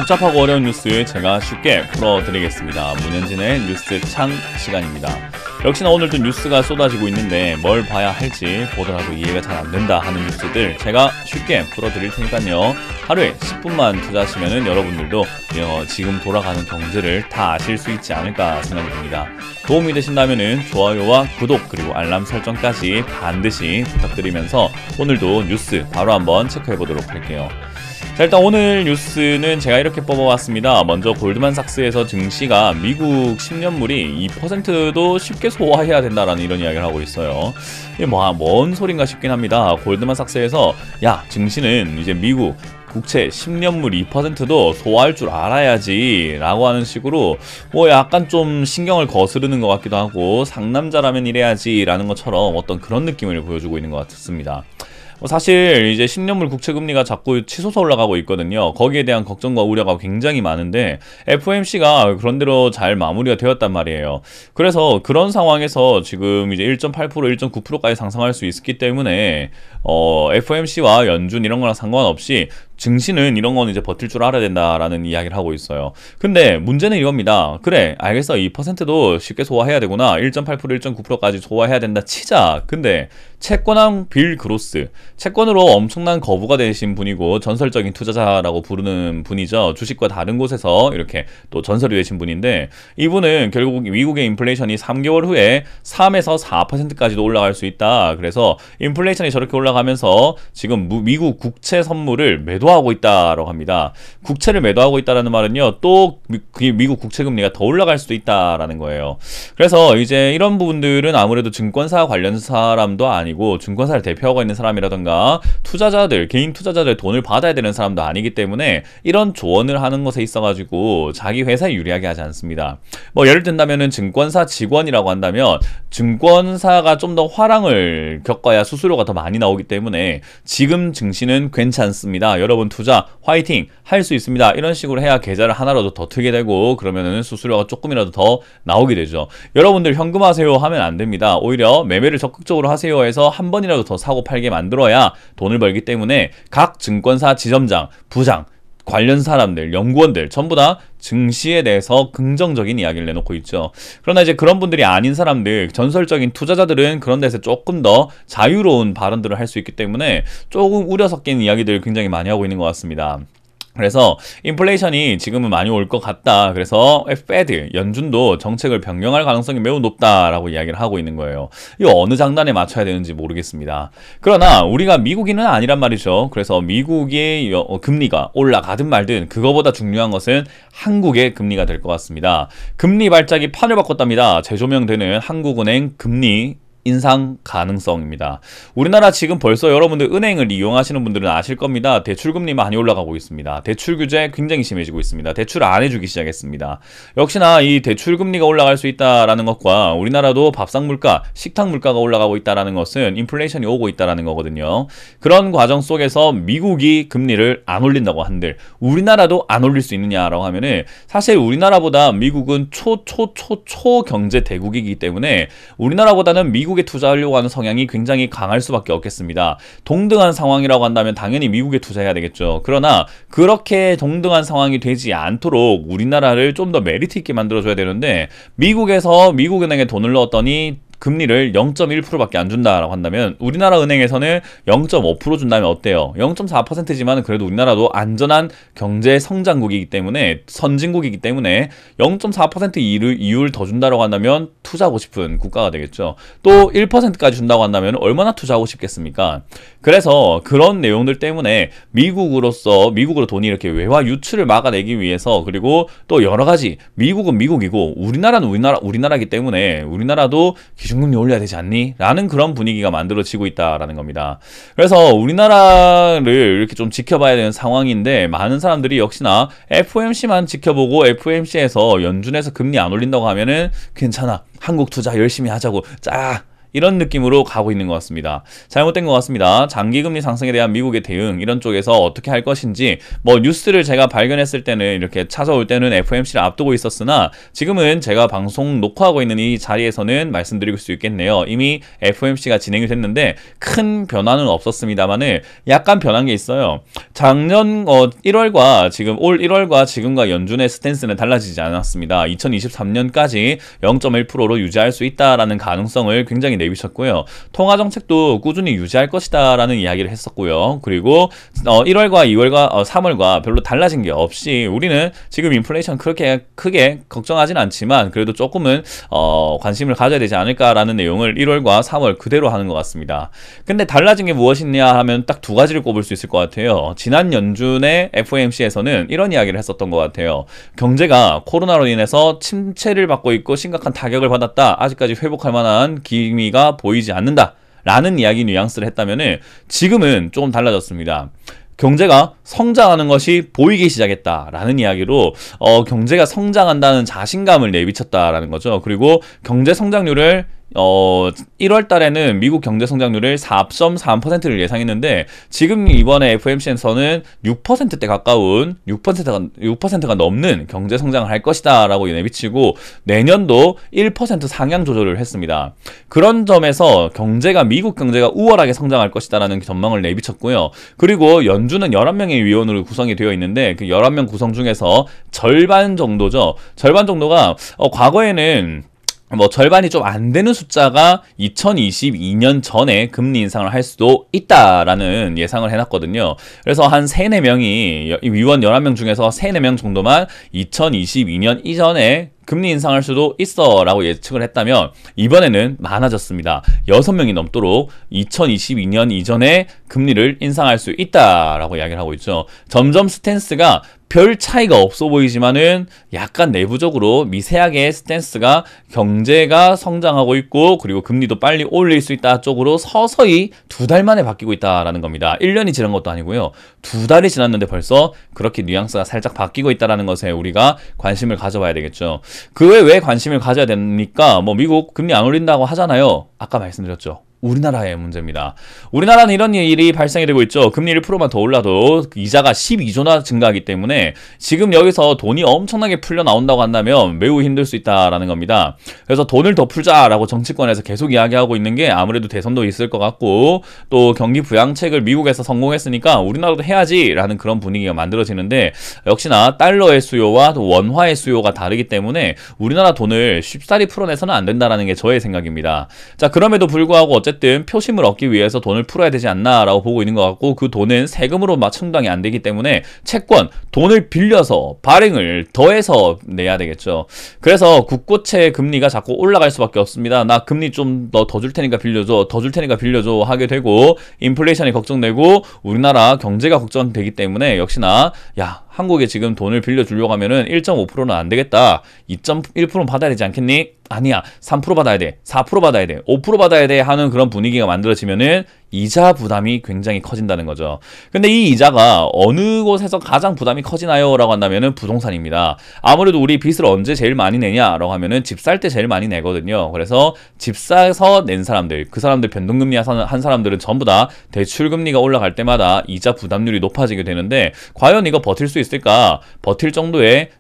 복잡하고 어려운 뉴스 제가 쉽게 풀어드리겠습니다. 문현진의 뉴스 창 시간입니다. 역시나 오늘도 뉴스가 쏟아지고 있는데 뭘 봐야 할지 보더라도 이해가 잘 안된다 하는 뉴스들 제가 쉽게 풀어드릴 테니까요. 하루에 10분만 투자하시면 여러분들도 지금 돌아가는 경제를 다 아실 수 있지 않을까 생각이 듭니다. 도움이 되신다면 좋아요와 구독 그리고 알람 설정까지 반드시 부탁드리면서 오늘도 뉴스 바로 한번 체크해보도록 할게요. 자, 일단 오늘 뉴스는 제가 이렇게 뽑아왔습니다. 먼저 골드만삭스에서 증시가 미국 10년물이 2%도 쉽게 소화해야 된다라는 이런 이야기를 하고 있어요. 이게 뭔 소린가 싶긴 합니다. 골드만삭스에서 증시는 이제 미국 국채 10년물 2%도 소화할 줄 알아야지 라고 하는 식으로 약간 좀 신경을 거스르는 것 같기도 하고 상남자라면 이래야지 라는 것처럼 어떤 그런 느낌을 보여주고 있는 것 같습니다. 사실 이제 10년물 국채금리가 자꾸 치솟아 올라가고 있거든요. 거기에 대한 걱정과 우려가 굉장히 많은데 FOMC가 그런대로 잘 마무리가 되었단 말이에요. 그래서 그런 상황에서 지금 이제 1.8%, 1.9%까지 상승할 수 있기 때문에 FOMC와 연준 이런 거랑 상관없이 증시는 이런 거는 이제 버틸 줄 알아야 된다라는 이야기를 하고 있어요. 근데 문제는 이겁니다. 그래, 알겠어. 2%도 쉽게 소화해야 되구나. 1.8%, 1.9%까지 소화해야 된다 치자. 근데 채권왕 빌 그로스, 채권으로 엄청난 거부가 되신 분이고 전설적인 투자자라고 부르는 분이죠. 주식과 다른 곳에서 이렇게 또 전설이 되신 분인데 이분은 결국 미국의 인플레이션이 3개월 후에 3에서 4%까지도 올라갈 수 있다. 그래서 인플레이션이 저렇게 올라가면서 지금 미국 국채 선물을 매도하고 있다라고 합니다. 국채를 매도하고 있다라는 말은요, 또 미국 국채 금리가 더 올라갈 수도 있다라는 거예요. 그래서 이제 이런 부분들은 아무래도 증권사 관련 사람도 아니고 증권사를 대표하고 있는 사람이라던가 투자자들, 개인 투자자들 돈을 받아야 되는 사람도 아니기 때문에 이런 조언을 하는 것에 있어가지고 자기 회사에 유리하게 하지 않습니다. 예를 든다면은 증권사 직원이라고 한다면 증권사가 좀 더 화랑을 겪어야 수수료가 더 많이 나오기 때문에 지금 증시는 괜찮습니다. 여러분 투자 화이팅 할 수 있습니다. 이런 식으로 해야 계좌를 하나라도 더 트게 되고 그러면은 수수료가 조금이라도 더 나오게 되죠. 여러분들 현금하세요 하면 안 됩니다. 오히려 매매를 적극적으로 하세요 해서 한 번이라도 더 사고 팔게 만들어야 돈을 벌기 때문에 각 증권사 지점장, 부장, 관련 사람들, 연구원들 전부 다 증시에 대해서 긍정적인 이야기를 내놓고 있죠. 그러나 이제 그런 분들이 아닌 사람들, 전설적인 투자자들은 그런 데서 조금 더 자유로운 발언들을 할 수 있기 때문에 조금 우려 섞인 이야기들 굉장히 많이 하고 있는 것 같습니다. 그래서 인플레이션이 지금은 많이 올 것 같다. 그래서 페드, 연준도 정책을 변경할 가능성이 매우 높다라고 이야기를 하고 있는 거예요. 이거 어느 장단에 맞춰야 되는지 모르겠습니다. 그러나 우리가 미국인은 아니란 말이죠. 그래서 미국의 금리가 올라가든 말든 그거보다 중요한 것은 한국의 금리가 될 것 같습니다. 금리 발작이 판을 바꿨답니다. 재조명되는 한국은행 금리 인상 가능성입니다. 우리나라 지금 벌써 여러분들 은행을 이용하시는 분들은 아실 겁니다. 대출금리 많이 올라가고 있습니다. 대출 규제 굉장히 심해지고 있습니다. 대출 안 해주기 시작했습니다. 역시나 이 대출금리가 올라갈 수 있다는 것과 우리나라도 밥상물가, 식탁물가가 올라가고 있다는 것은 인플레이션이 오고 있다는 거거든요. 그런 과정 속에서 미국이 금리를 안 올린다고 한들 우리나라도 안 올릴 수 있느냐라고 하면은 사실 우리나라보다 미국은 초 경제 대국이기 때문에 우리나라보다는 미국에 투자하려고 하는 성향이 굉장히 강할 수밖에 없겠습니다. 동등한 상황이라고 한다면 당연히 미국에 투자해야 되겠죠. 그러나 그렇게 동등한 상황이 되지 않도록 우리나라를 좀 더 메리트 있게 만들어줘야 되는데 미국에서 미국은행에 돈을 넣었더니 금리를 0.1%밖에 안 준다라고 한다면 우리나라 은행에서는 0.5% 준다면 어때요? 0.4%지만 그래도 우리나라도 안전한 경제 성장국이기 때문에 선진국이기 때문에 0.4% 이율 더 준다고 한다면 투자하고 싶은 국가가 되겠죠. 또 1%까지 준다고 한다면 얼마나 투자하고 싶겠습니까? 그래서 그런 내용들 때문에 미국으로 돈이 이렇게 외화 유출을 막아내기 위해서 그리고 또 여러 가지 미국은 미국이고 우리나라는 우리나라이기 때문에 우리나라도 기준금리 올려야 되지 않니? 라는 그런 분위기가 만들어지고 있다라는 겁니다. 그래서 우리나라를 이렇게 좀 지켜봐야 되는 상황인데 많은 사람들이 역시나 FOMC만 지켜보고 FOMC에서 연준에서 금리 안 올린다고 하면은 괜찮아. 한국 투자 열심히 하자고 이런 느낌으로 가고 있는 것 같습니다. 잘못된 것 같습니다. 장기금리 상승에 대한 미국의 대응 이런 쪽에서 어떻게 할 것인지 뭐 뉴스를 제가 발견했을 때는 이렇게 찾아올 때는 FOMC를 앞두고 있었으나 지금은 제가 방송 녹화하고 있는 이 자리에서는 말씀드릴 수 있겠네요. 이미 FOMC가 진행이 됐는데 큰 변화는 없었습니다만은 약간 변한 게 있어요. 작년 1월과 지금 올 1월과 지금과 연준의 스탠스는 달라지지 않았습니다. 2023년까지 0.1%로 유지할 수 있다라는 가능성을 굉장히 내비쳤고요. 통화 정책도 꾸준히 유지할 것이다라는 이야기를 했었고요. 그리고 1월과 2월과 3월과 별로 달라진 게 없이 우리는 지금 인플레이션 그렇게 크게 걱정하진 않지만 그래도 조금은 관심을 가져야 되지 않을까라는 내용을 1월과 3월 그대로 하는 것 같습니다. 근데 달라진 게 무엇이냐 하면 딱 두 가지를 꼽을 수 있을 것 같아요. 지난 연준의 FOMC에서는 이런 이야기를 했었던 것 같아요. 경제가 코로나로 인해서 침체를 받고 있고 심각한 타격을 받았다. 아직까지 회복할 만한 기미가 보이지 않는다. 라는 이야기 뉘앙스를 했다면은 지금은 조금 달라졌습니다. 경제가 성장하는 것이 보이기 시작했다라는 이야기로 경제가 성장한다는 자신감을 내비쳤다라는 거죠. 그리고 경제 성장률을 1월 달에는 미국 경제 성장률을 4.3%를 예상했는데 지금 이번에 FOMC에서는 6%대 가까운 6%가 넘는 경제 성장을 할 것이다 라고 내비치고 내년도 1% 상향 조절을 했습니다. 그런 점에서 미국 경제가 우월하게 성장할 것이다 라는 전망을 내비쳤고요. 그리고 연준은 11명의 위원으로 구성이 되어 있는데 그 11명 구성 중에서 절반 정도죠. 절반 정도가 과거에는 절반이 좀 안 되는 숫자가 2022년 전에 금리 인상을 할 수도 있다라는 예상을 해놨거든요. 그래서 한 3, 4명이 위원 11명 중에서 3, 4명 정도만 2022년 이전에 금리 인상할 수도 있어 라고 예측을 했다면 이번에는 많아졌습니다. 6명이 넘도록 2022년 이전에 금리를 인상할 수 있다 라고 이야기를 하고 있죠. 점점 스탠스가 별 차이가 없어 보이지만은 약간 내부적으로 미세하게 스탠스가 경제가 성장하고 있고 그리고 금리도 빨리 올릴 수 있다 쪽으로 서서히 2달 만에 바뀌고 있다라는 겁니다. 1년이 지난 것도 아니고요. 2달이 지났는데 벌써 그렇게 뉘앙스가 살짝 바뀌고 있다라는 것에 우리가 관심을 가져봐야 되겠죠. 그 외에 왜 관심을 가져야 됩니까? 미국 금리 안 올린다고 하잖아요. 아까 말씀드렸죠. 우리나라의 문제입니다. 우리나라는 이런 일이 발생이 되고 있죠. 금리 1%만 더 올라도 이자가 12조나 증가하기 때문에 지금 여기서 돈이 엄청나게 풀려 나온다고 한다면 매우 힘들 수 있다라는 겁니다. 그래서 돈을 더 풀자라고 정치권에서 계속 이야기하고 있는 게 아무래도 대선도 있을 것 같고 또 경기 부양책을 미국에서 성공했으니까 우리나라도 해야지라는 그런 분위기가 만들어지는데 역시나 달러의 수요와 또 원화의 수요가 다르기 때문에 우리나라 돈을 쉽사리 풀어내서는 안 된다라는 게 저의 생각입니다. 자, 그럼에도 불구하고 어쨌든 표심을 얻기 위해서 돈을 풀어야 되지 않나라고 보고 있는 것 같고 그 돈은 세금으로 충당이 안 되기 때문에 채권, 돈을 빌려서 발행을 더해서 내야 되겠죠. 그래서 국고채 금리가 자꾸 올라갈 수밖에 없습니다. 나 금리 좀 더 줄 테니까 빌려줘, 더 줄 테니까 빌려줘 하게 되고 인플레이션이 걱정되고 우리나라 경제가 걱정되기 때문에 역시나 한국에 지금 돈을 빌려주려고 하면은 1.5%는 안 되겠다. 2.1%는 받아야 되지 않겠니? 아니야. 3% 받아야 돼. 4% 받아야 돼. 5% 받아야 돼 하는 그런 분위기가 만들어지면은 이자 부담이 굉장히 커진다는 거죠. 근데 이 이자가 어느 곳에서 가장 부담이 커지나요? 라고 한다면은 부동산입니다. 아무래도 우리 빚을 언제 제일 많이 내냐? 라고 하면은 집 살 때 제일 많이 내거든요. 그래서 집 사서 낸 사람들, 그 사람들 변동금리 한 사람들은 전부 다 대출금리가 올라갈 때마다 이자 부담률이 높아지게 되는데 과연 이거 버틸 수 있을까? 버틸 정도의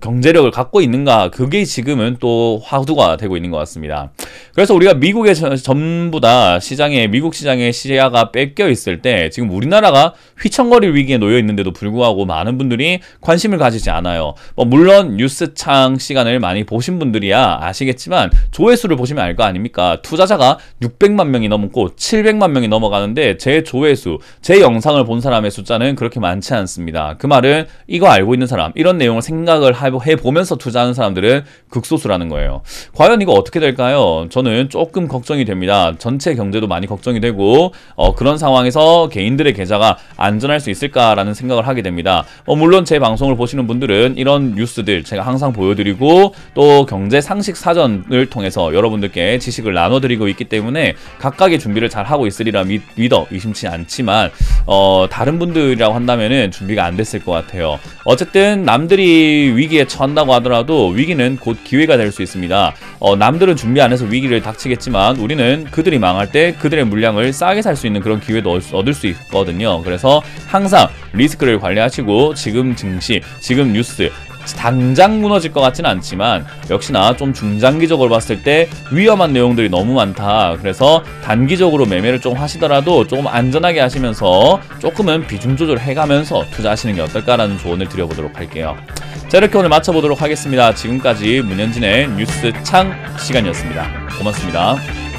경제력을 갖고 있는가? 그게 지금은 또 화두가 되고 있는 것 같습니다. 그래서 우리가 미국의 전부 다 미국 시장의 시야가 뺏겨 있을 때 지금 우리나라가 휘청거릴 위기에 놓여 있는데도 불구하고 많은 분들이 관심을 가지지 않아요. 물론 뉴스창 시간을 많이 보신 분들이야 아시겠지만 조회수를 보시면 알 거 아닙니까? 투자자가 600만 명이 넘고 700만 명이 넘어가는데 제 조회수, 제 영상을 본 사람의 숫자는 그렇게 많지 않습니다. 그 말은 이거 알고 있는 사람, 이런 내용을 생각을 해보면서 투자하는 사람들은 극소수라는 거예요. 과연 이거 어떻게 될까요? 저는 조금 걱정이 됩니다. 전체 경제도 많이 걱정이 되고 그런 상황에서 개인들의 계좌가 안전할 수 있을까라는 생각을 하게 됩니다. 물론 제 방송을 보시는 분들은 이런 뉴스들 제가 항상 보여드리고 또 경제 상식 사전을 통해서 여러분들께 지식을 나눠드리고 있기 때문에 각각의 준비를 잘 하고 있으리라 믿어 의심치 않지만 다른 분들이라고 한다면은 준비가 안 됐을 것 같아요. 어쨌든 남들이 위기에 처한다고 하더라도 위기는 곧 기회가 될 수 있습니다. 남들은 준비 안 해서 위기를 닥치겠지만 우리는 그들이 망할 때 그들의 물량을 싸게 살 수 있는 그런 기회도 얻을 수 있거든요. 그래서 항상 리스크를 관리하시고 지금 증시, 지금 뉴스 당장 무너질 것 같지는 않지만 역시나 좀 중장기적으로 봤을 때 위험한 내용들이 너무 많다. 그래서 단기적으로 매매를 좀 하시더라도 조금 안전하게 하시면서 조금은 비중 조절해가면서 투자하시는 게 어떨까라는 조언을 드려보도록 할게요. 자, 이렇게 오늘 마쳐보도록 하겠습니다. 지금까지 문현진의 뉴스창 시간이었습니다. 고맙습니다.